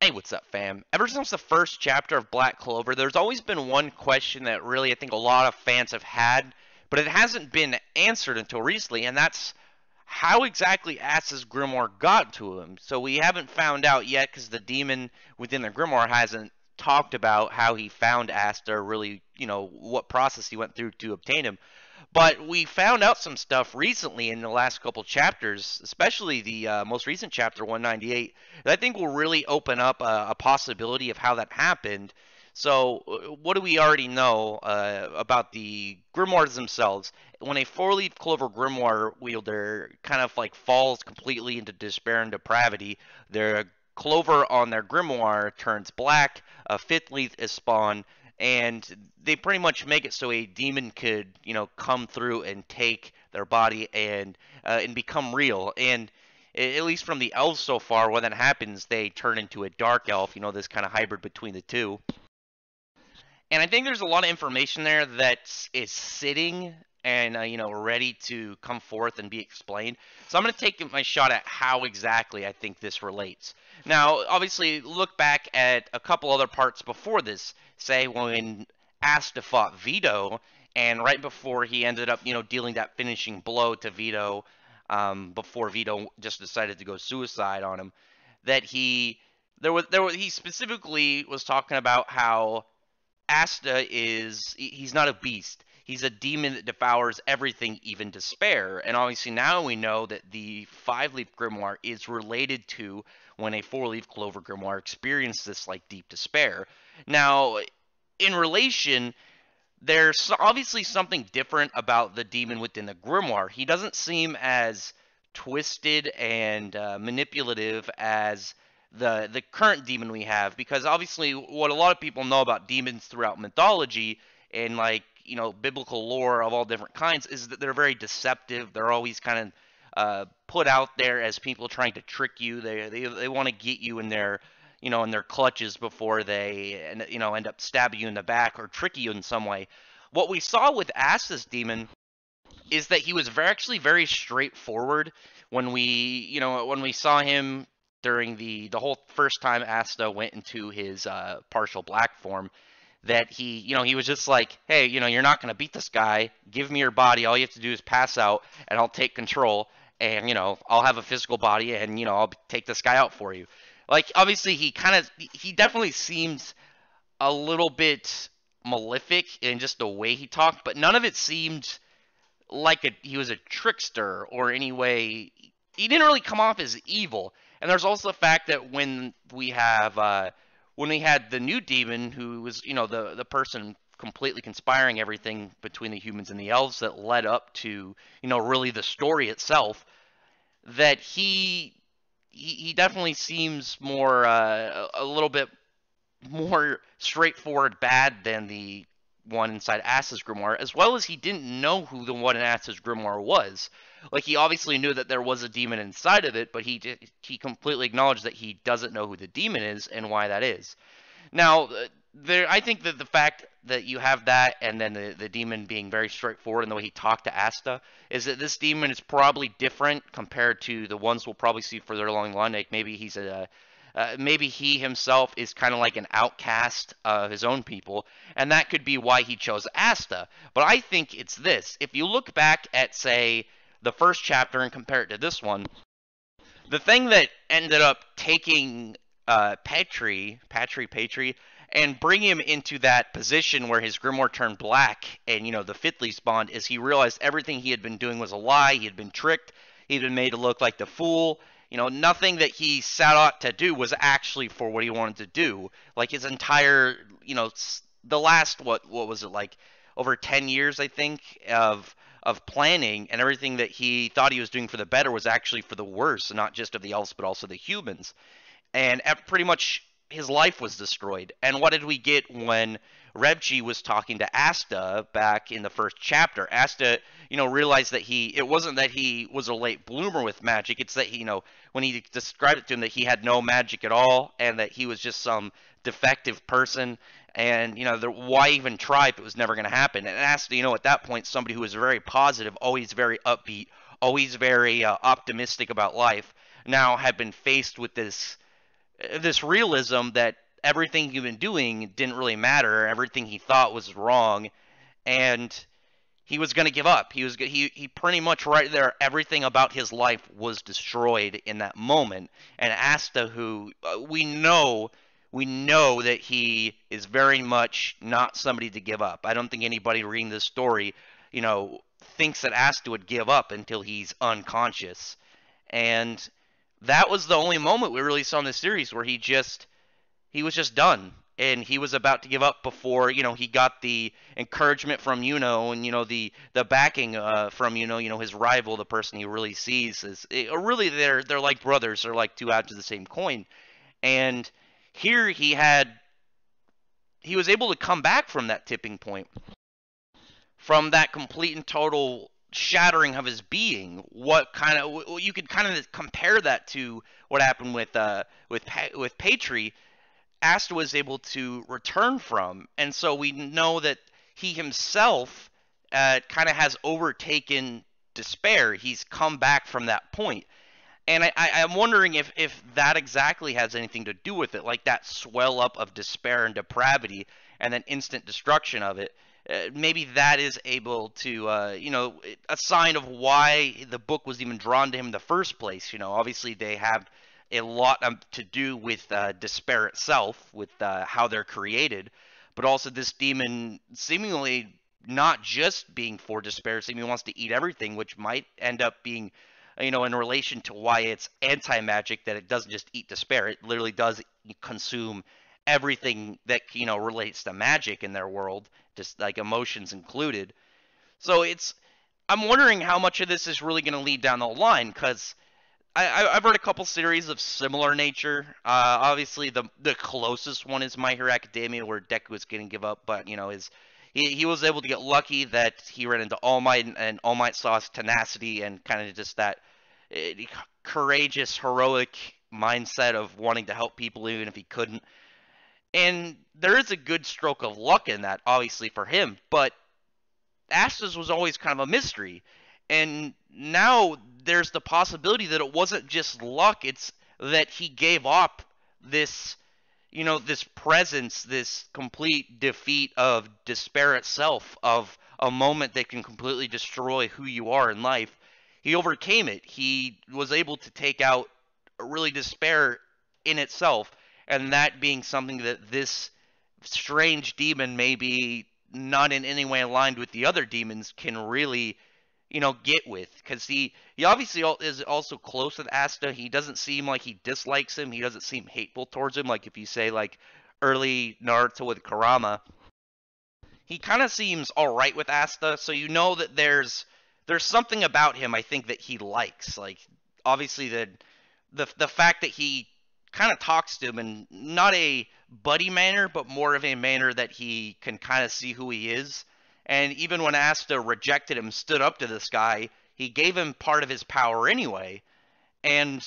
Hey, what's up, fam? Ever since the first chapter of Black Clover, there's always been one question that really I think a lot of fans have had, but it hasn't been answered until recently, and that's how exactly Asta's Grimoire got to him. So we haven't found out yet because the demon within the Grimoire hasn't talked about how he found Asta, or really, what process he went through to obtain him. But we found out some stuff recently in the last couple chapters, especially the most recent chapter 198, that I think will really open up a possibility of how that happened. So, what do we already know about the grimoires themselves? When a four-leaf clover grimoire wielder kind of like falls completely into despair and depravity, their clover on their grimoire turns black, a fifth leaf is spawned, and they pretty much make it so a demon could, come through and take their body and become real. And at least from the elves so far, when that happens, they turn into a dark elf. This kind of hybrid between the two. And I think there's a lot of information there that is sitting and ready to come forth and be explained. So I'm going to take my shot at how exactly I think this relates. Now, obviously, look back at a couple other parts before this. Say when Asta fought Vito, and right before he ended up, dealing that finishing blow to Vito, before Vito just decided to go suicide on him, that he specifically was talking about how Asta he's not a beast. He's a demon that devours everything, even despair. And obviously now we know that the five-leaf grimoire is related to when a four-leaf clover grimoire experienced this like deep despair. Now, in relation, there's obviously something different about the demon within the grimoire. He doesn't seem as twisted and manipulative as the current demon we have, because obviously what a lot of people know about demons throughout mythology and like biblical lore of all different kinds is that they're very deceptive. They're always kind of put out there as people trying to trick you. They want to get you in their in their clutches before they end up stabbing you in the back or trick you in some way. What we saw with Asta's demon is that he was actually very straightforward when we saw him during the whole first time Asta went into his partial black form. That he was just like, hey, you're not going to beat this guy. Give me your body. All you have to do is pass out, and I'll take control, and I'll have a physical body, and I'll take this guy out for you. Like, obviously, he definitely seems a little bit malefic in just the way he talked, but none of it seemed like he was a trickster or any way. He didn't really come off as evil. And there's also the fact that when we had the new demon, who was the person completely conspiring everything between the humans and the elves that led up to really the story itself, that he definitely seems more a little bit more straightforward bad than the one inside Asta's Grimoire, as well as he didn't know who the one in Asta's Grimoire was. Like, he obviously knew that there was a demon inside of it, but he completely acknowledged that he doesn't know who the demon is and why that is. Now, I think that the fact that you have that, and then the demon being very straightforward in the way he talked to Asta, is that this demon is probably different compared to the ones we'll probably see further along the line. Like, maybe he himself is kind of like an outcast of his own people, and that could be why he chose Asta. But I think it's this. If you look back at, say, the first chapter and compare it to this one, the thing that ended up taking Patry, and bring him into that position where his grimoire turned black and, the fifth leaf spawned, is he realized everything he had been doing was a lie. He had been tricked. He'd been made to look like the fool. Nothing that he set out to do was actually for what he wanted to do. Like, his entire, the last, what was it, like, over 10 years, I think, of planning, and everything that he thought he was doing for the better was actually for the worse, not just of the elves, but also the humans. And pretty much his life was destroyed. And what did we get when Revji was talking to Asta back in the first chapter? Asta, realized that it wasn't that he was a late bloomer with magic. It's that when he described it to him, that he had no magic at all, and that he was just some defective person. And why even try if it was never going to happen? And Asta, at that point, somebody who was very positive, always very upbeat, always very optimistic about life, now had been faced with this this realism that everything he'd been doing didn't really matter, everything he thought was wrong, and he was going to give up. He pretty much right there, everything about his life was destroyed in that moment. And Asta, who we know that he is very much not somebody to give up. I don't think anybody reading this story, thinks that Asta would give up until he's unconscious. And that was the only moment we really saw in the series where he was just done, and he was about to give up before he got the encouragement from and the backing from his rival, the person he really sees is really they're like brothers, they're like two halves of the same coin. And here he was able to come back from that tipping point, from that complete and total shattering of his being. What kind of you could kind of compare that to what happened with Patry. Asta was able to return from, and so we know that he himself kind of has overtaken despair. He's come back from that point. And I'm wondering if that exactly has anything to do with it, like that swell up of despair and depravity and then instant destruction of it. Maybe that is able to, a sign of why the book was even drawn to him in the first place. Obviously they have a lot to do with despair itself, with how they're created, but also this demon seemingly not just being for despair, seemingly wants to eat everything, which might end up being, in relation to why it's anti-magic, that it doesn't just eat despair. It literally does consume everything that, relates to magic in their world, just like emotions included. So I'm wondering how much of this is really going to lead down the line, because I've read a couple series of similar nature. Obviously, the closest one is My Hero Academia, where Deku is going to give up, but he was able to get lucky that he ran into All Might, and All Might saw his tenacity and kind of just that courageous, heroic mindset of wanting to help people even if he couldn't. And there is a good stroke of luck in that, obviously, for him, but Asta's was always kind of a mystery. And now there's the possibility that it wasn't just luck, it's that he gave up this, this presence, this complete defeat of despair itself, of a moment that can completely destroy who you are in life. He overcame it. He was able to take out really despair in itself, and that being something that this strange demon, maybe not in any way aligned with the other demons, can really get with, because he obviously is also close with Asta. He doesn't seem like he dislikes him. He doesn't seem hateful towards him, like if you say like early Naruto with Kurama. He kind of seems all right with Asta, so that there's something about him, I think, that he likes. Like obviously the fact that he kind of talks to him in not a buddy manner, but more of a manner that he can kind of see who he is. And even when Asta rejected him, stood up to this guy, he gave him part of his power anyway. And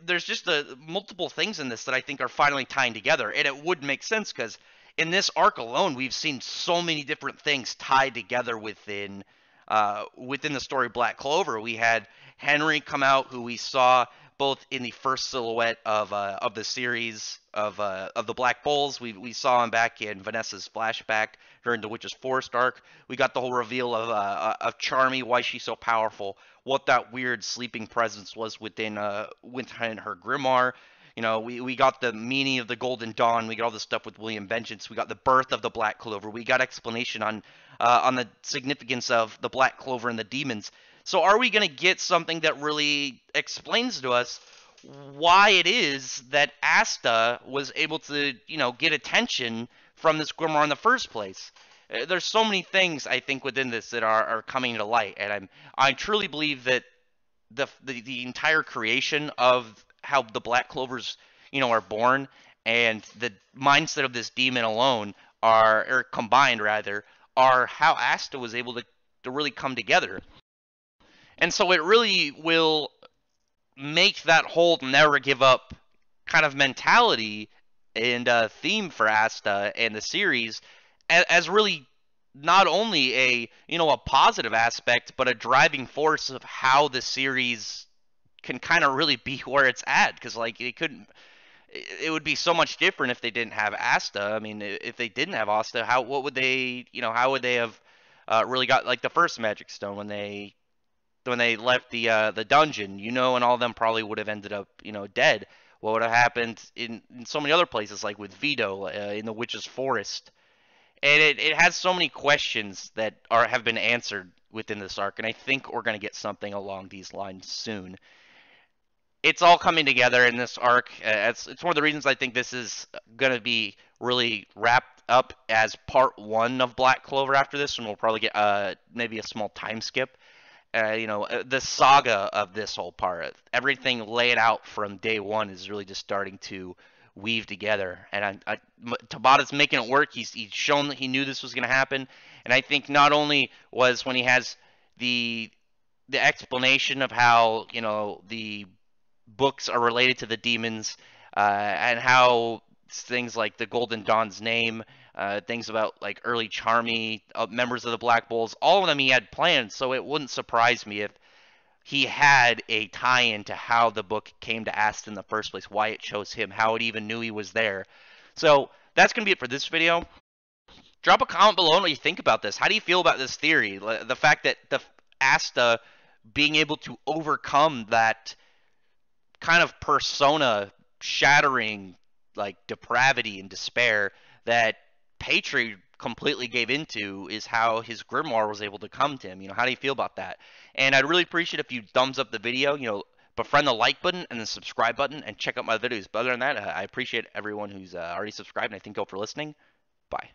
there's just multiple things in this that I think are finally tying together. And it would make sense, because in this arc alone, we've seen so many different things tied together within the story Black Clover. We had Henry come out, who we saw both in the first silhouette of the series of the Black Bulls. We saw him back in Vanessa's flashback during the Witch's Forest arc. We got the whole reveal of Charmy, why she's so powerful, what that weird sleeping presence was within her Grimmoire. We got the meaning of the Golden Dawn. We got all this stuff with William Vengeance. We got the birth of the Black Clover. We got explanation on the significance of the Black Clover and the demons. So are we going to get something that really explains to us why it is that Asta was able to, get attention from this Grimmoire in the first place? There's so many things, I think, within this that are coming to light, and I truly believe that the entire creation of how the Black Clovers, are born, and the mindset of this demon alone or combined rather, are how Asta was able to really come together. And so it really will make that whole never give up kind of mentality and theme for Asta and the series as really not only a positive aspect, but a driving force of how the series can kind of really be where it's at. Because like it would be so much different if they didn't have Asta. I mean, if they didn't have Asta, what would they, how would they have really got like the first Magic Stone when they left the dungeon, and all of them probably would have ended up, dead. What would have happened in so many other places, like with Vito in the Witch's Forest? And it has so many questions that have been answered within this arc, and I think we're going to get something along these lines soon. It's all coming together in this arc. It's one of the reasons I think this is going to be really wrapped up as part one of Black Clover after this, and we'll probably get maybe a small time skip. The saga of this whole part, everything laid out from day one is really just starting to weave together. And Tabata's making it work. He's shown that he knew this was going to happen. And I think not only was when he has the explanation of how, the books are related to the demons, and how things like the Golden Dawn's name, things about like early Charmy, members of the Black Bulls, all of them he had planned. So it wouldn't surprise me if he had a tie-in to how the book came to Asta in the first place, why it chose him, how it even knew he was there. So that's going to be it for this video. Drop a comment below what you think about this. How do you feel about this theory? The fact that the Asta being able to overcome that kind of persona shattering like depravity and despair that Patri completely gave into is how his grimoire was able to come to him. How do you feel about that? And I'd really appreciate if you thumbs up the video, befriend the like button and the subscribe button, and check out my videos. But other than that, I appreciate everyone who's already subscribed, and I thank you all for listening. Bye.